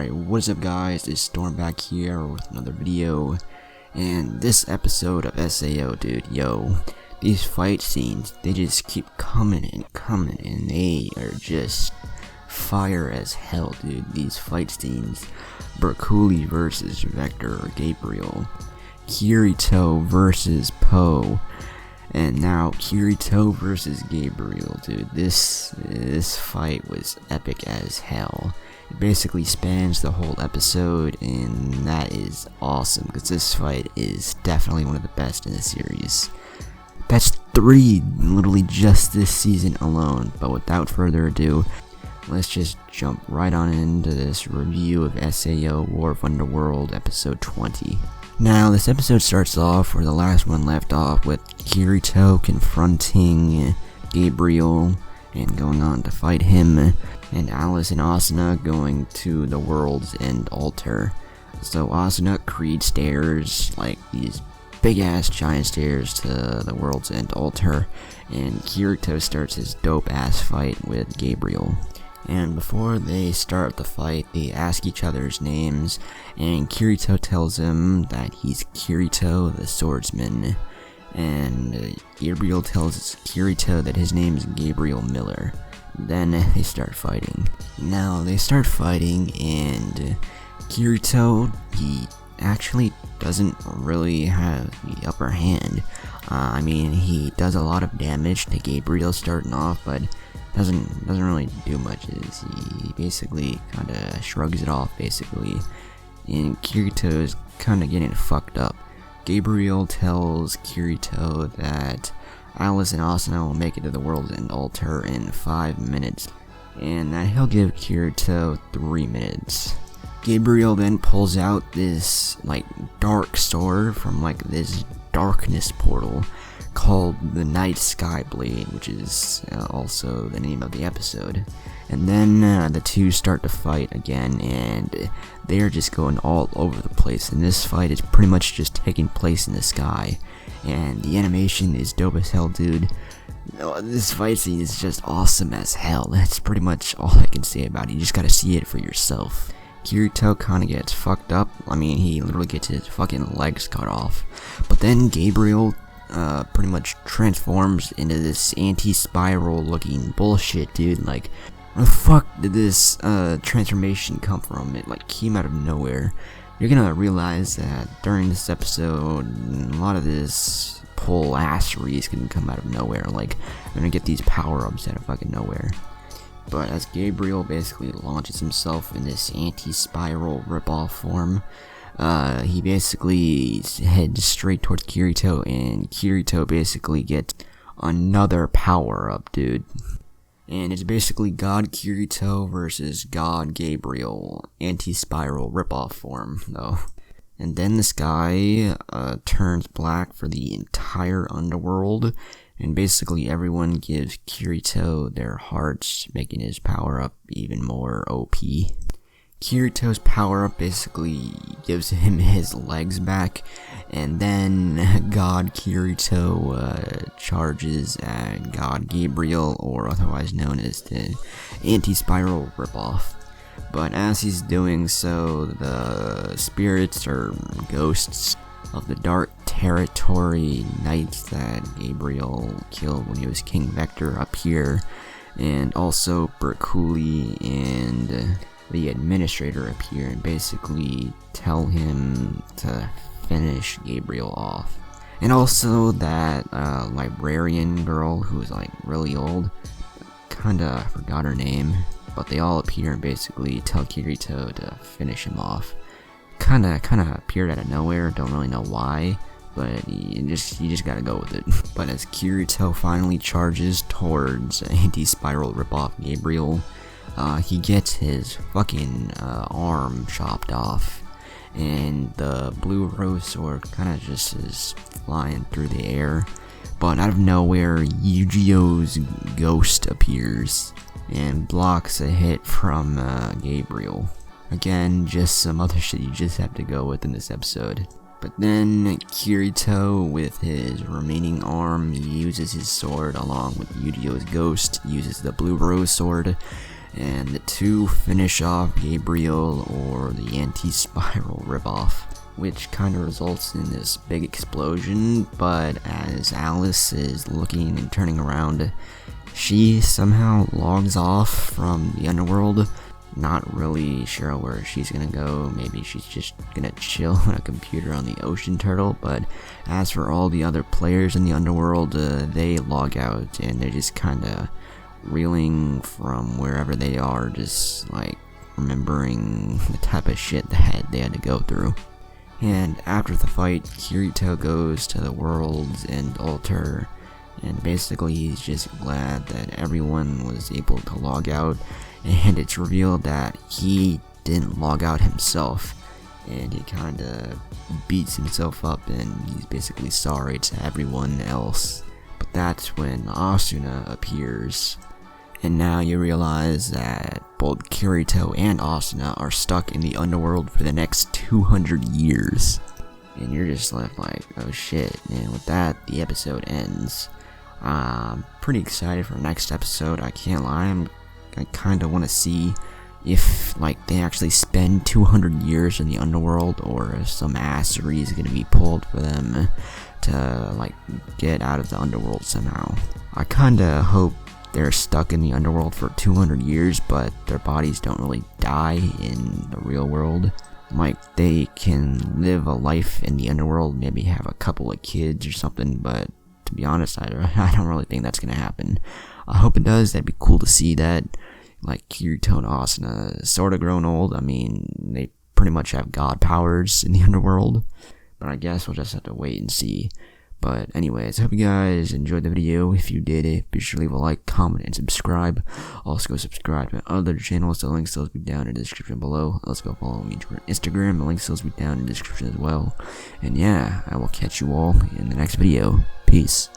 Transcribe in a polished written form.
Alright, what is up guys, it's Storm back here with another video, and this episode of SAO, dude, yo, these fight scenes, they just keep coming, and they are just fire as hell, dude. These fight scenes, Berkuli versus Vector or Gabriel, Kirito versus Poe, and now Kirito versus Gabriel, dude. This fight was epic as hell. It basically spans the whole episode, and that is awesome because this fight is definitely one of the best in the series. That's 3 literally just this season alone. But without further ado, let's just jump right on into this review of SAO War of Underworld episode 20. Now, this episode starts off where the last one left off, with Kirito confronting Gabriel and going on to fight him, and Alice and Asuna going to the World's End altar. So Asuna creates stairs, like these big ass giant stairs to the World's End altar, and Kirito starts his dope ass fight with Gabriel. And before they start the fight, they ask each other's names, and Kirito tells him that he's Kirito the swordsman, and Gabriel tells Kirito that his name is Gabriel Miller. Then they start fighting. Now they start fighting, and Kirito, he actually doesn't really have the upper hand. I mean, he does a lot of damage to Gabriel starting off, but doesn't really do much. He basically kind of shrugs it off, basically, and Kirito is kind of getting fucked up. Gabriel tells Kirito that Alice and Asuna will make it to the World's End altar in 5 minutes, and that he'll give Kirito 3 minutes. Gabriel then pulls out this like dark sword from like this darkness portal called the Night Sky Blade, which is also the name of the episode. And then the two start to fight again, and they're just going all over the place, and this fight is pretty much just taking place in the sky, and the animation is dope as hell, dude. This fight scene is just awesome as hell. That's pretty much all I can say about it. You just gotta see it for yourself. Kirito kinda gets fucked up. I mean, he literally gets his fucking legs cut off, but then Gabriel pretty much transforms into this anti-spiral looking bullshit, dude. Like, where the fuck did this transformation come from? It like came out of nowhere. You're gonna realize that during this episode, a lot of this pull assery is gonna come out of nowhere. Like, you're gonna get these power-ups out of fucking nowhere. But as Gabriel basically launches himself in this anti-spiral ripoff form, he basically heads straight towards Kirito, and Kirito basically gets another power-up, dude. And it's basically God Kirito versus God Gabriel, anti-spiral ripoff form, though. And then the sky turns black for the entire Underworld, and basically everyone gives Kirito their hearts, making his power-up even more OP. Kirito's power-up basically gives him his legs back, and then God Kirito charges at God Gabriel, or otherwise known as the anti-spiral ripoff. But as he's doing so, the spirits or ghosts of the Dark Territory Knights that Gabriel killed when he was King Vector appear, and also Berkuli and the administrator appear and basically tell him to finish Gabriel off. And also that librarian girl who was like really old, kinda forgot her name, but they all appear and basically tell Kirito to finish him off. Kinda appeared out of nowhere, don't really know why, but you just gotta go with it. But as Kirito finally charges towards anti-spiral ripoff Gabriel, he gets his fucking arm chopped off, and the blue rose sword kinda just is flying through the air, but out of nowhere Yu-Gi-Oh's ghost appears and blocks a hit from Gabriel. Again, just some other shit you just have to go with in this episode. But then Kirito, with his remaining arm, he uses his sword along with Yu-Gi-Oh's ghost, uses the blue rose sword, and the two finish off Gabriel or the anti-spiral ripoff, which kind of results in this big explosion. But as Alice is looking and turning around, she somehow logs off from the Underworld. Not really sure where she's gonna go. Maybe she's just gonna chill on a computer on the ocean turtle. But as for all the other players in the Underworld, they log out and they're just kinda reeling from wherever they are, just like remembering the type of shit that they had to go through. And after the fight, Kirito goes to the World's End altar, and basically he's just glad that everyone was able to log out. And it's revealed that he didn't log out himself, and he kinda beats himself up, and he's basically sorry to everyone else. But that's when Asuna appears, and now you realize that both Kirito and Asuna are stuck in the Underworld for the next 200 years. And you're just left like, oh shit. And with that, the episode ends. I'm pretty excited for the next episode, I can't lie. I kind of want to see if like they actually spend 200 years in the Underworld, or if some assery is going to be pulled for them to like get out of the Underworld somehow. I kind of hope they're stuck in the Underworld for 200 years, but their bodies don't really die in the real world. Like they can live a life in the Underworld, maybe have a couple of kids or something, but to be honest, I don't really think that's going to happen. I hope it does. That'd be cool to see that. Like Kirito and Asuna sort of grown old. I mean, they pretty much have god powers in the Underworld, but I guess we'll just have to wait and see. But anyways, I hope you guys enjoyed the video. If you did, be sure to leave a like, comment, and subscribe. Also go subscribe to my other channels. The links will be down in the description below. Also go follow me on Instagram. The links will be down in the description as well. And yeah, I will catch you all in the next video. Peace.